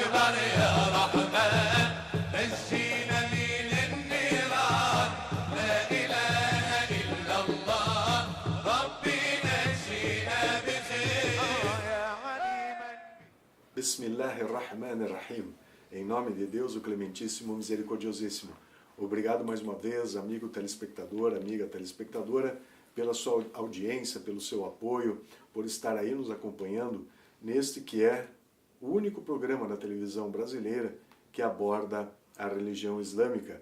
أكبر يا رحمن نجينا من النيران لا إله إلا الله ربي نجينا بخير يا عليما. Bismillahirrahmanirrahim. Em nome de Deus, o Clementíssimo, Misericordiosíssimo. Obrigado mais uma vez, amigo telespectador, amiga telespectadora, pela sua audiência, pelo seu apoio, por estar aí nos acompanhando neste que é o único programa da televisão brasileira que aborda a religião islâmica.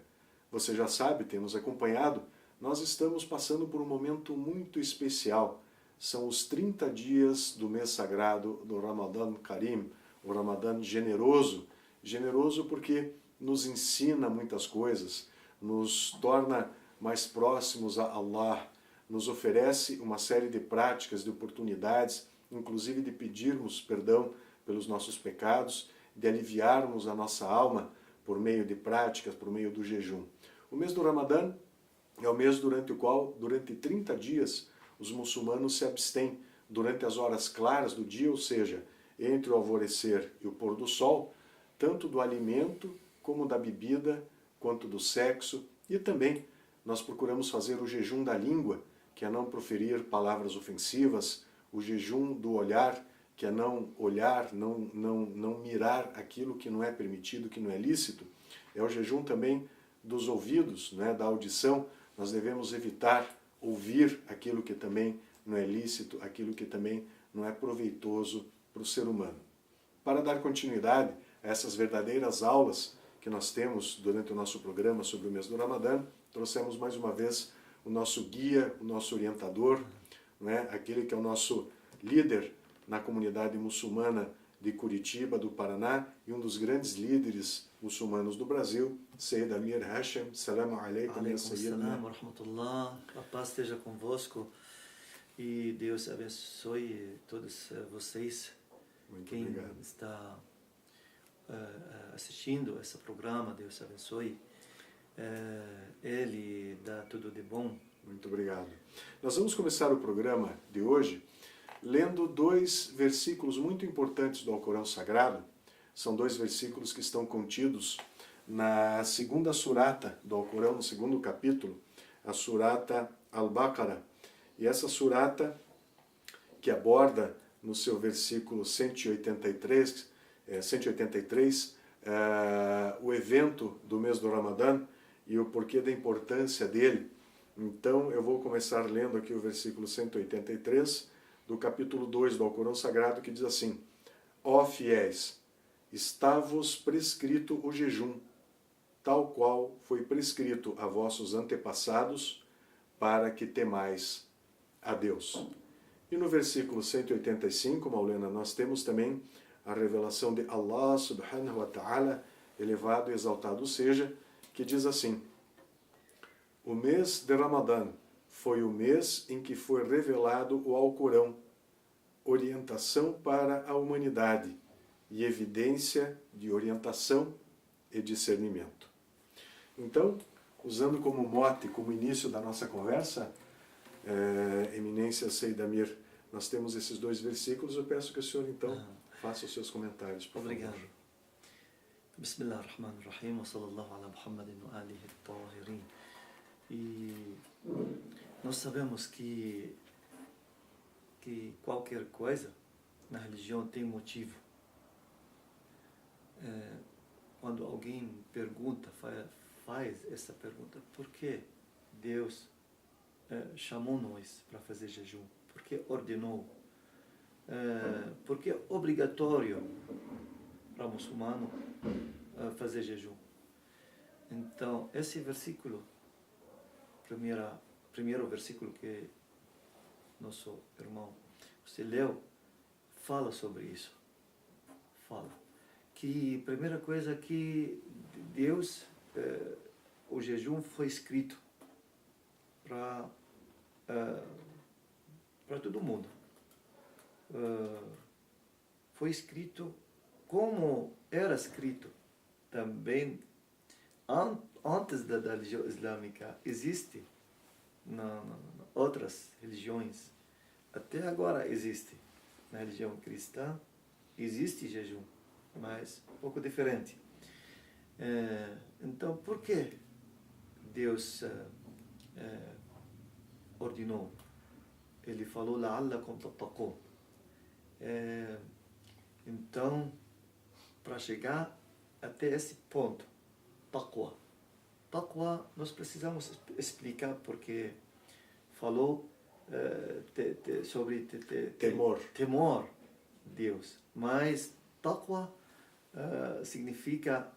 Você já sabe, tem nos acompanhado, nós estamos passando por um momento muito especial. São os 30 dias do mês sagrado do Ramadan Karim, o Ramadan generoso. Generoso porque nos ensina muitas coisas, nos torna mais próximos a Allah, nos oferece uma série de práticas, de oportunidades, inclusive de pedirmos perdão pelos nossos pecados, de aliviarmos a nossa alma por meio de práticas, por meio do jejum. O mês do Ramadã é o mês durante o qual, durante 30 dias, os muçulmanos se abstêm durante as horas claras do dia, ou seja, entre o alvorecer e o pôr do sol, tanto do alimento como da bebida, quanto do sexo, e também nós procuramos fazer o jejum da língua, que é não proferir palavras ofensivas, o jejum do olhar, que é não olhar, não mirar aquilo que não é permitido, que não é lícito. É o jejum também dos ouvidos, né, da audição. Nós devemos evitar ouvir aquilo que também não é lícito, aquilo que também não é proveitoso para o ser humano. Para dar continuidade a essas verdadeiras aulas que nós temos durante o nosso programa sobre o mês do Ramadã, trouxemos mais uma vez o nosso guia, o nosso orientador, né, aquele que é o nosso líder na comunidade muçulmana de Curitiba, do Paraná, e um dos grandes líderes muçulmanos do Brasil, Sayyid Amir Hashem. Salam alaikum, ya Sayyidina. Wa rahmatullah. A paz esteja convosco e Deus abençoe todos vocês. Muito Quem obrigado. está assistindo esse programa, Deus abençoe. Ele dá tudo de bom. Muito obrigado. Nós vamos começar o programa de hoje lendo dois versículos muito importantes do Alcorão Sagrado. São dois versículos que estão contidos na segunda surata do Alcorão, no segundo capítulo, a surata Al-Baqarah. E essa surata, que aborda no seu versículo 183, o evento do mês do Ramadã e o porquê da importância dele. Então eu vou começar lendo aqui o versículo 183 do capítulo 2 do Alcorão Sagrado, que diz assim: Ó fiéis, está-vos prescrito o jejum, tal qual foi prescrito a vossos antepassados, para que temais a Deus. E no versículo 185, Maulana, nós temos também a revelação de Allah subhanahu wa ta'ala, elevado e exaltado seja, que diz assim: o mês de Ramadã foi o mês em que foi revelado o Alcorão, orientação para a humanidade e evidência de orientação e discernimento. Então, usando como mote, como início da nossa conversa, Eminência Sayyid Amir, nós temos esses dois versículos. Eu peço que o senhor, então, faça os seus comentários, por Obrigado. favor. Bismillahirrahmanirrahim. Wa sallallahu ala Muhammadin wa alihi tahirin. E nós sabemos que qualquer coisa na religião tem motivo. Quando alguém pergunta, faz essa pergunta: por que Deus chamou nós para fazer jejum? Por que ordenou? Por que é obrigatório para o muçulmano fazer jejum? Então, esse versículo, primeiro versículo que nosso irmão você leu, fala sobre isso. Fala que, primeira coisa, que Deus, o jejum foi escrito para todo mundo. Foi escrito como era escrito também antes da religião islâmica. Existe outras religiões, até agora existe. Na religião cristã existe jejum. mas um pouco diferente. Então, por que Deus ordenou? Ele falou, لَعَلَّكُمْ تَتَّقُونَ. Então, para chegar até esse ponto, taqwa. Taqwa, nós precisamos explicar porque falou sobre temor Deus. Mas taqwa significa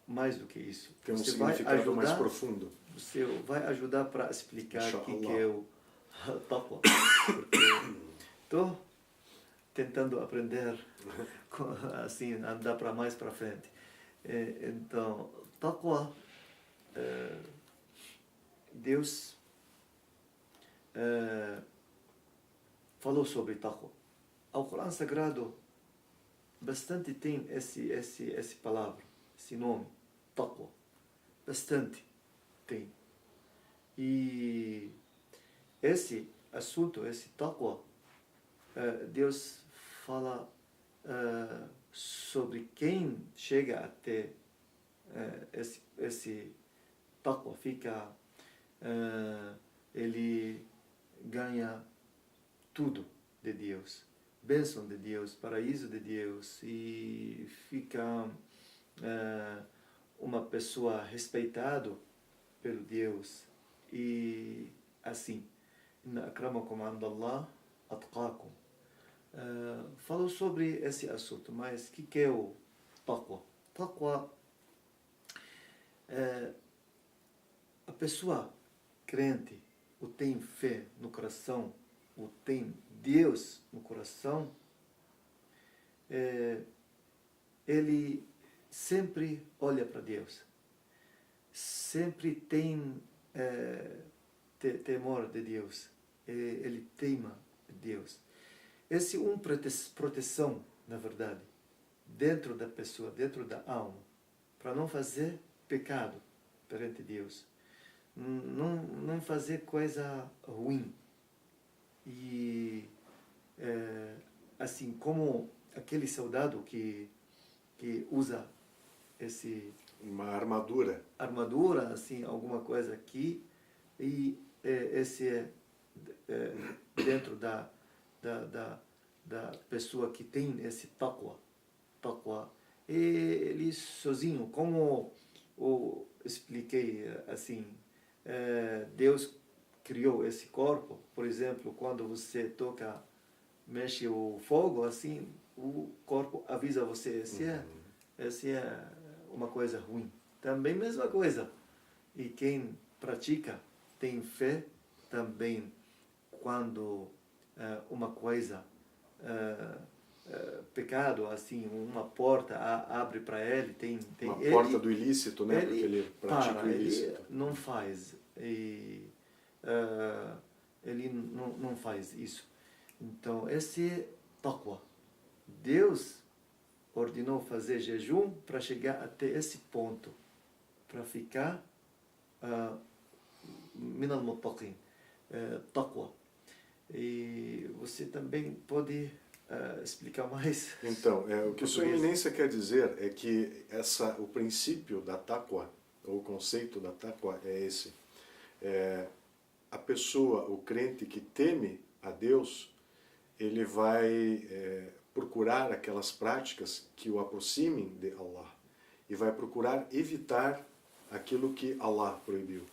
mais do que isso. Tem um Você significado mais profundo. Você vai ajudar para explicar o que é o taqwa. Estou tentando aprender assim, andar para mais para frente. Então, taqwa, Deus falou sobre taqwa. O Corão Sagrado bastante tem essa palavra, esse nome, taqwa. Bastante tem. E esse assunto, esse taqwa, Deus fala sobre quem chega até esse taqwa, fica, ele ganha tudo de Deus, bênção de Deus, paraíso de Deus, e fica uma pessoa respeitada pelo Deus. E assim, inna akramakum indallah atqakum. Falou sobre esse assunto, mas o que é o taqwa? Taqwa, a pessoa crente, ou tem fé no coração, ou tem Deus no coração, ele sempre olha para Deus, sempre tem temor de Deus, ele tema Deus. Esse proteção, na verdade, dentro da pessoa, dentro da alma, para não fazer pecado perante Deus, não fazer coisa ruim. E assim como aquele soldado que usa uma armadura, assim, alguma coisa aqui, e esse dentro da pessoa que tem esse taqwa, ele sozinho, como eu expliquei assim, Deus criou esse corpo, por exemplo, quando você mexe o fogo, assim, o corpo avisa você, esse é uma coisa ruim. Também mesma coisa. E quem pratica, tem fé, também, quando uma coisa, pecado, assim, uma porta abre para ele, tem uma porta do ilícito, né? Porque ele pratica o ilícito. Ele não faz. Ele não faz isso. Então, esse é taqwa. Deus ordenou fazer jejum para chegar até esse ponto, para ficar min al-muttaqin, taqwa. E você também pode explicar mais? Então, o que a sua eminência quer dizer é que o princípio da taqwa, ou o conceito da taqwa é esse. A pessoa, o crente que teme a Deus, ele vai procurar aquelas práticas que o aproximem de Allah e vai procurar evitar aquilo que Allah proibiu.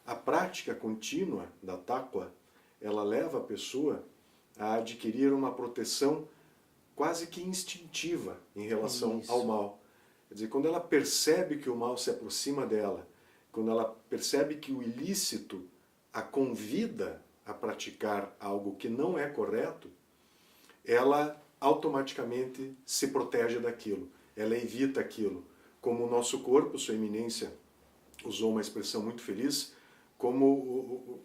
A prática contínua da taqwa, ela leva a pessoa a adquirir uma proteção quase que instintiva em relação ao mal. Quer dizer, quando ela percebe que o mal se aproxima dela, quando ela percebe que o ilícito a convida a praticar algo que não é correto, ela automaticamente se protege daquilo, ela evita aquilo. Como o nosso corpo, sua eminência usou uma expressão muito feliz, como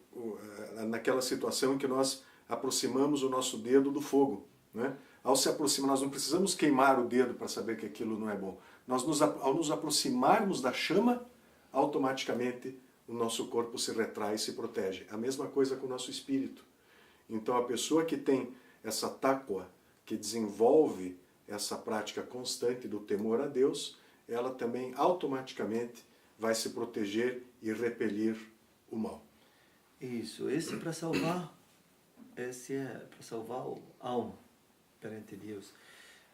naquela situação em que nós aproximamos o nosso dedo do fogo, né? Ao se aproximar, nós não precisamos queimar o dedo para saber que aquilo não é bom. Ao nos aproximarmos da chama, automaticamente o nosso corpo se retrai e se protege. A mesma coisa com o nosso espírito. Então a pessoa que tem essa taqwa, que desenvolve essa prática constante do temor a Deus, ela também automaticamente vai se proteger e repelir o mal. Isso, esse é para salvar a alma perante Deus.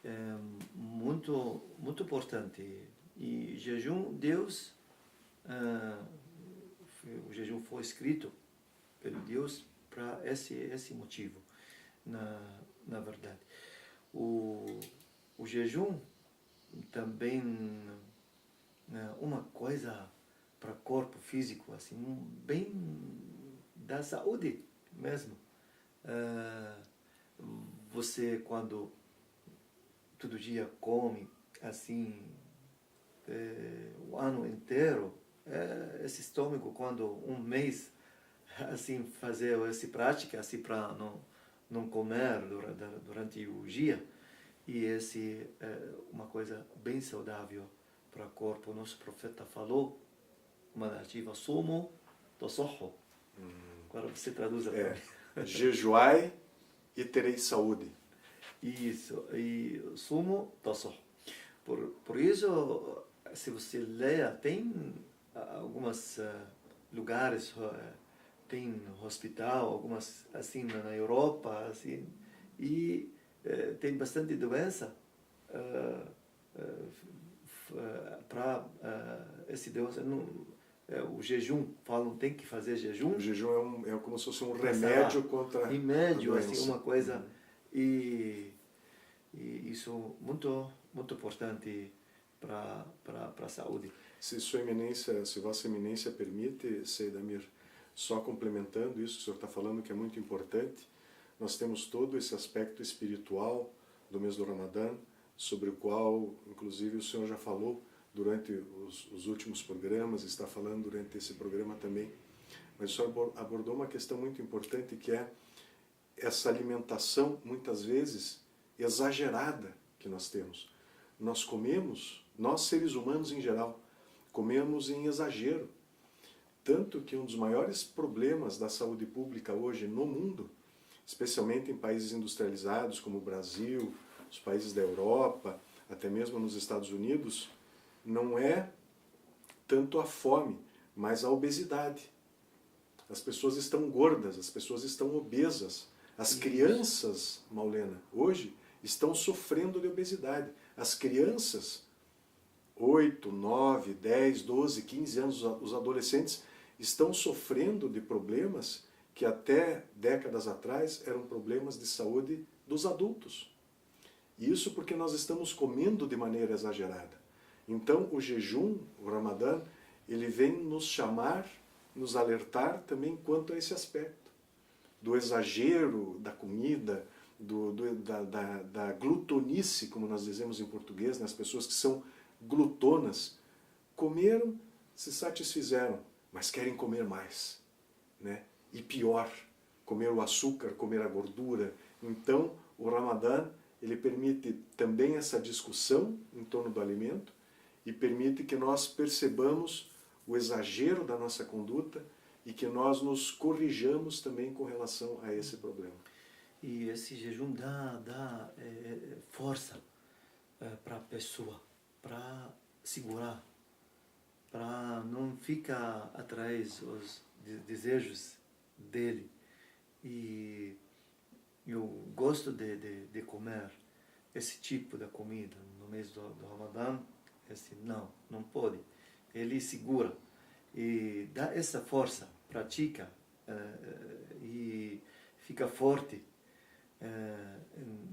É muito, muito importante. E jejum, Deus, o jejum foi escrito pelo Deus para esse motivo, na verdade. O jejum também uma coisa para corpo físico, assim, bem da saúde mesmo. Você, quando todo dia come assim o ano inteiro, esse estômago, quando um mês assim fazer essa prática assim para não comer durante o dia, e esse é uma coisa bem saudável para o corpo. O nosso profeta falou uma narrativa: sumo tosoho. Agora você traduz para mim. Jejuai e tereis saúde. Isso, e sumo tosoho. Por isso, se você lê, tem alguns lugares, tem hospital, algumas assim na Europa, assim, e tem bastante doença para esse doença. O jejum, falam, tem que fazer jejum. O jejum é como se fosse um remédio contra remédio, a doença. assim, uma coisa. E isso muito, muito importante para a saúde. Se Sua Eminência, se Vossa Eminência permite, Seidamir, só complementando isso que o senhor está falando, que é muito importante, nós temos todo esse aspecto espiritual do mês do Ramadã, sobre o qual, inclusive, o senhor já falou durante os últimos programas, está falando durante esse programa também. Mas o senhor abordou uma questão muito importante, que é essa alimentação, muitas vezes, exagerada que nós temos. Nós comemos, nós seres humanos em geral, comemos em exagero. Tanto que um dos maiores problemas da saúde pública hoje no mundo, especialmente em países industrializados como o Brasil, os países da Europa, até mesmo nos Estados Unidos, não é tanto a fome, mas a obesidade. As pessoas estão gordas, as pessoas estão obesas. As crianças, Maulena, hoje estão sofrendo de obesidade. As crianças, 8, 9, 10, 12, 15 anos, os adolescentes, estão sofrendo de problemas que até décadas atrás eram problemas de saúde dos adultos. Isso porque nós estamos comendo de maneira exagerada. Então o jejum, o Ramadã, ele vem nos chamar, nos alertar também quanto a esse aspecto do exagero da comida, da glutonice, como nós dizemos em português, né? As pessoas que são glutonas, comeram, se satisfizeram, mas querem comer mais, né? E pior, comer o açúcar, comer a gordura. Então, o Ramadã, ele permite também essa discussão em torno do alimento e permite que nós percebamos o exagero da nossa conduta e que nós nos corrijamos também com relação a esse problema. E esse jejum dá força para a pessoa, para segurar, para não ficar atrás dos desejos dele. E eu gosto de comer esse tipo de comida no mês do Ramadã. Não pode. Ele segura e dá essa força, pratica e fica forte.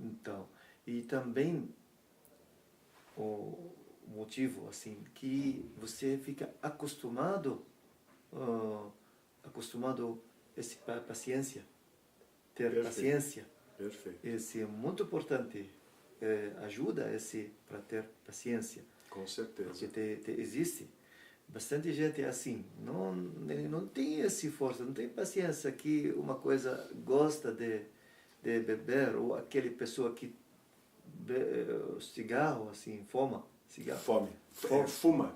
Então, e também o motivo assim que você fica acostumado esse paciência, ter Perfeito. Paciência. Perfeito. Esse é muito importante, ajuda esse para ter paciência. Com certeza. Porque existe bastante gente assim, ele não tem essa força, não tem paciência, que uma coisa gosta de beber, ou aquele pessoa que cigarro, assim, cigarro. Fuma.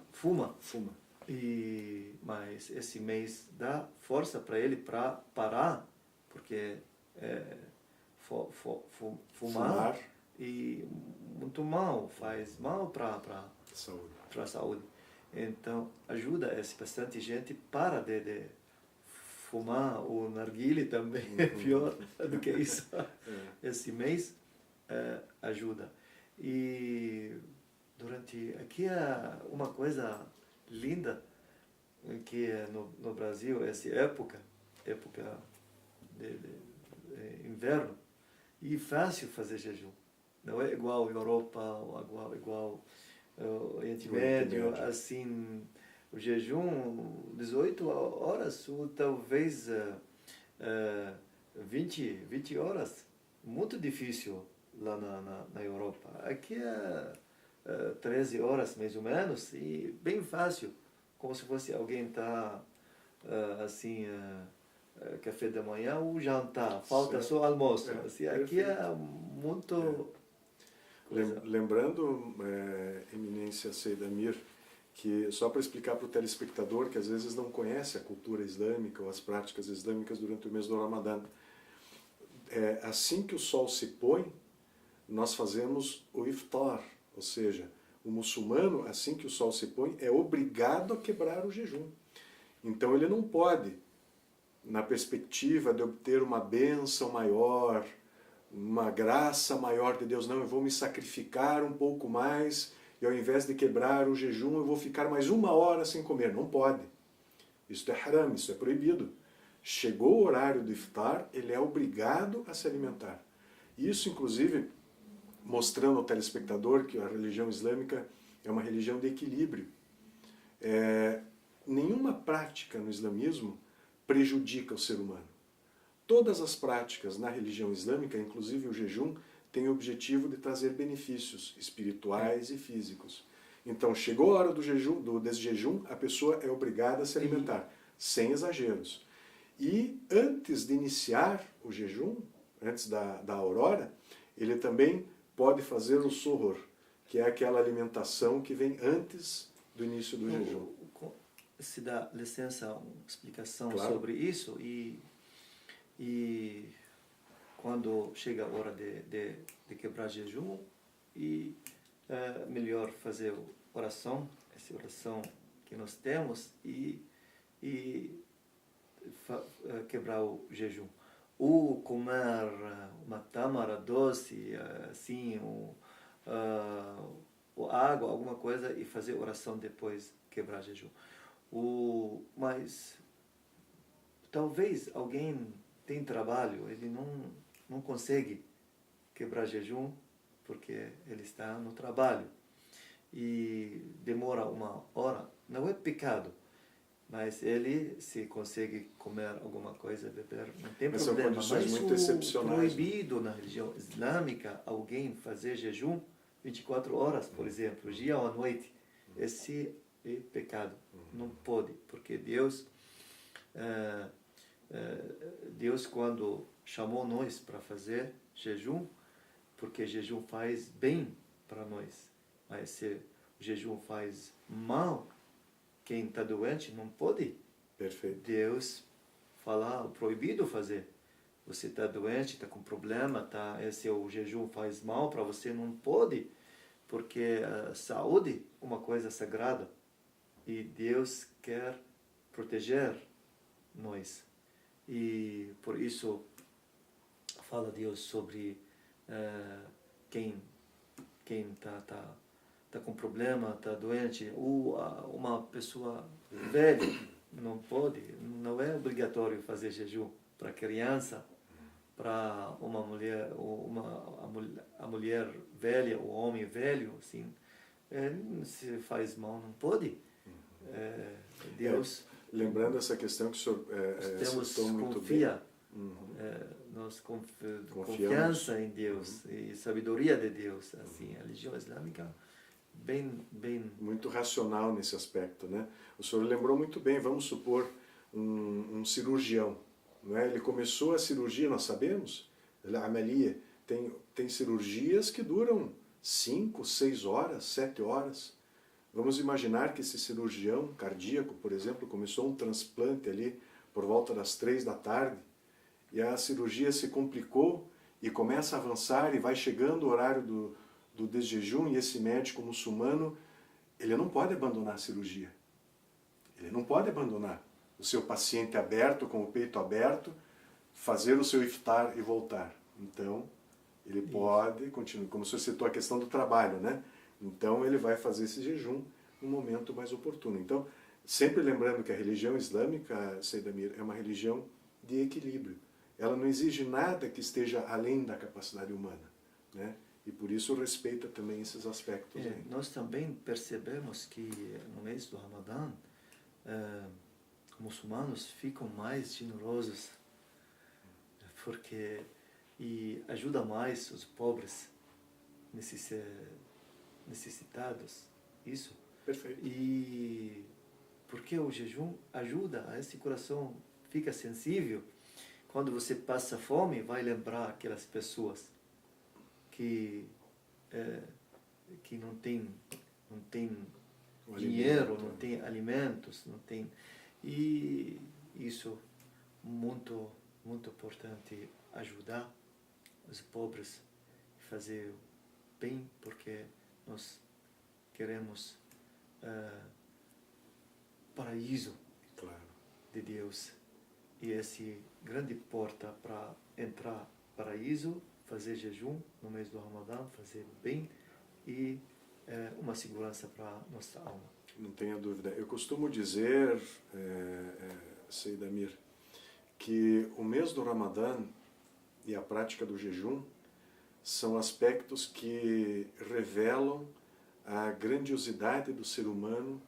Mas esse mês dá força para ele para parar, porque fumar e muito mal, faz mal para Saúde. a saúde. Então, ajuda esse bastante gente para de fumar o narguile também, é pior do que isso. Esse mês ajuda. E durante aqui é uma coisa linda que é no Brasil, essa época de inverno, e fácil fazer jejum. Não é igual Europa, ou igual Oriente Médio, assim, o jejum 18 horas ou talvez 20 horas, muito difícil lá na Europa. Aqui é 13 horas mais ou menos e bem fácil, como se fosse alguém tá assim, café da manhã ou jantar, falta Certo. só almoço. Assim, aqui Perfeito. é muito... Lembrando, Eminência Seidamir, que só para explicar para o telespectador que às vezes não conhece a cultura islâmica ou as práticas islâmicas durante o mês do Ramadã, assim que o sol se põe, nós fazemos o iftar, ou seja, o muçulmano, assim que o sol se põe, é obrigado a quebrar o jejum. Então ele não pode, na perspectiva de obter uma bênção maior, uma graça maior de Deus, não, eu vou me sacrificar um pouco mais e ao invés de quebrar o jejum eu vou ficar mais 1 hora sem comer. Não pode. Isso é haram, isso é proibido. Chegou o horário do iftar, ele é obrigado a se alimentar. Isso, inclusive, mostrando ao telespectador que a religião islâmica é uma religião de equilíbrio. Nenhuma prática no islamismo prejudica o ser humano. Todas as práticas na religião islâmica, inclusive o jejum, têm o objetivo de trazer benefícios espirituais e físicos. Então, chegou a hora do jejum, do desjejum, a pessoa é obrigada a se alimentar, sem exageros. E antes de iniciar o jejum, antes da aurora, ele também pode fazer o suhur, que é aquela alimentação que vem antes do início do jejum. Se dá licença, uma explicação Claro. sobre isso e quando chega a hora de quebrar jejum e melhor fazer oração, essa oração que nós temos e quebrar o jejum. Ou comer uma tâmara doce, assim, ou água, alguma coisa e fazer oração depois quebrar jejum. Mas talvez alguém tem trabalho, ele não consegue quebrar jejum porque ele está no trabalho e demora 1 hora. Não é pecado, mas ele, se consegue comer alguma coisa, beber, não tem Mas são problema. condições Mas muito excepcionais, proibido na religião islâmica alguém fazer jejum 24 horas, por exemplo, dia ou noite. Esse é pecado. Não pode, porque Deus quando chamou nós para fazer jejum, porque jejum faz bem para nós, mas se o jejum faz mal, quem está doente não pode. Perfeito. Deus fala, proibido fazer. Você está doente, está com problema, esse o jejum faz mal para você, não pode, porque a saúde é uma coisa sagrada e Deus quer proteger nós. E por isso fala Deus sobre quem tá com problema, está doente, ou uma pessoa velha não pode, não é obrigatório fazer jejum para criança, para uma mulher, a mulher velha, o homem velho, assim, se faz mal, não pode. Deus... Lembrando essa questão que o senhor citou muito bem. Nós confiança em Deus e sabedoria de Deus, assim, a religião islâmica bem muito racional nesse aspecto, né? O senhor lembrou muito bem. Vamos supor um cirurgião, não é? Ele começou a cirurgia, nós sabemos, a amalia, tem cirurgias que duram 5, 6 horas, 7 horas. Vamos imaginar que esse cirurgião cardíaco, por exemplo, começou um transplante ali por volta das 3 da tarde e a cirurgia se complicou e começa a avançar e vai chegando o horário do desjejum, e esse médico muçulmano, ele não pode abandonar a cirurgia. Ele não pode abandonar o seu paciente aberto, com o peito aberto, fazer o seu iftar e voltar. Então, ele pode continuar, como você citou a questão do trabalho, né? Então, ele vai fazer esse jejum no momento mais oportuno. Então, sempre lembrando que a religião islâmica, Seyd Amir, é uma religião de equilíbrio. Ela não exige nada que esteja além da capacidade humana, né? E por isso respeita também esses aspectos. Nós também percebemos que no mês do Ramadã, muçulmanos ficam mais generosos, porque e ajuda mais os pobres necessitados, isso. Perfeito. E porque o jejum ajuda, esse coração fica sensível. Quando você passa fome, vai lembrar aquelas pessoas que não tem dinheiro, não tem alimentos, não tem, e isso muito importante, ajudar os pobres, fazer bem, porque nós queremos paraíso, claro, de Deus, e essa grande porta para entrar paraíso, fazer jejum no mês do Ramadã, fazer bem e uma segurança para nossa alma. Não tenha dúvida. Eu costumo dizer, Seyd Amir, que o mês do Ramadã e a prática do jejum são aspectos que revelam a grandiosidade do ser humano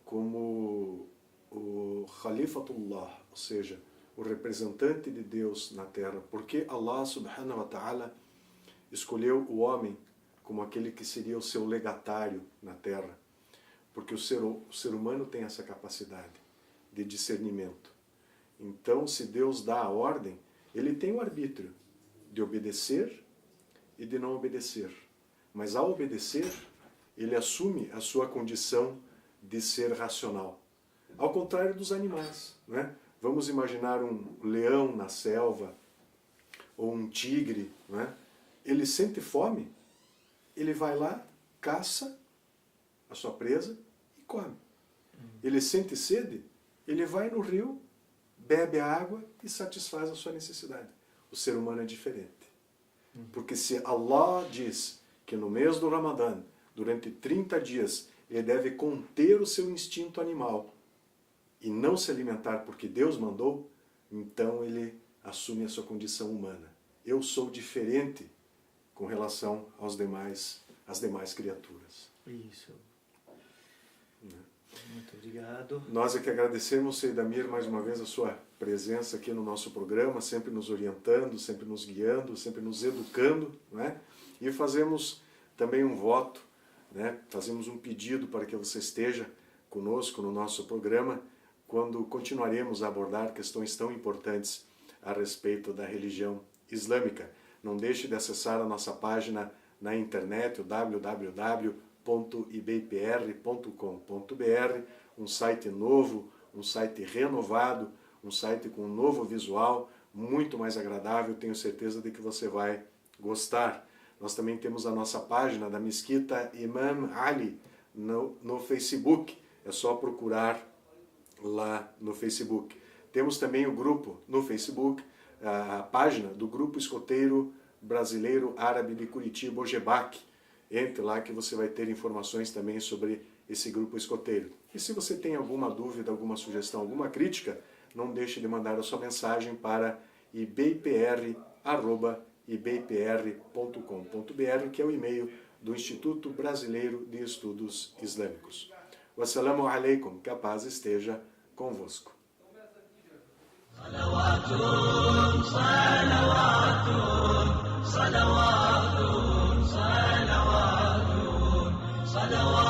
como o Khalifatullah, ou seja, o representante de Deus na Terra. Porque Allah subhanahu wa ta'ala escolheu o homem como aquele que seria o seu legatário na Terra. Porque o ser humano tem essa capacidade de discernimento. Então, se Deus dá a ordem, ele tem o arbítrio de obedecer e de não obedecer. Mas ao obedecer, ele assume a sua condição de ser racional. Ao contrário dos animais, né? Vamos imaginar um leão na selva, ou um tigre, né? Ele sente fome, ele vai lá, caça a sua presa e come. Ele sente sede, ele vai no rio, bebe a água e satisfaz a sua necessidade. O ser humano é diferente. Porque se Allah diz que no mês do Ramadã, durante 30 dias, ele deve conter o seu instinto animal e não se alimentar porque Deus mandou, então ele assume a sua condição humana. Eu sou diferente com relação às demais criaturas. Isso. Muito obrigado. Nós é que agradecemos, Seyd Amir, mais uma vez a sua presença aqui no nosso programa, sempre nos orientando, sempre nos guiando, sempre nos educando, né? E fazemos também um voto, né? Fazemos um pedido para que você esteja conosco no nosso programa, quando continuaremos a abordar questões tão importantes a respeito da religião islâmica. Não deixe de acessar a nossa página na internet, o www.ibpr.com.br, um site novo, um site renovado, um site com um novo visual, muito mais agradável, tenho certeza de que você vai gostar. Nós também temos a nossa página da Mesquita Imam Ali no Facebook, é só procurar lá no Facebook. Temos também o grupo no Facebook, a página do Grupo Escoteiro Brasileiro Árabe de Curitiba, OGEBAC. Entre lá que você vai ter informações também sobre esse grupo escoteiro. E se você tem alguma dúvida, alguma sugestão, alguma crítica, não deixe de mandar a sua mensagem para ibpr@ibpr.com.br, que é o e-mail do Instituto Brasileiro de Estudos Islâmicos. Wassalamu alaikum, que a paz esteja convosco. صلوات صلوات صلوات صلوات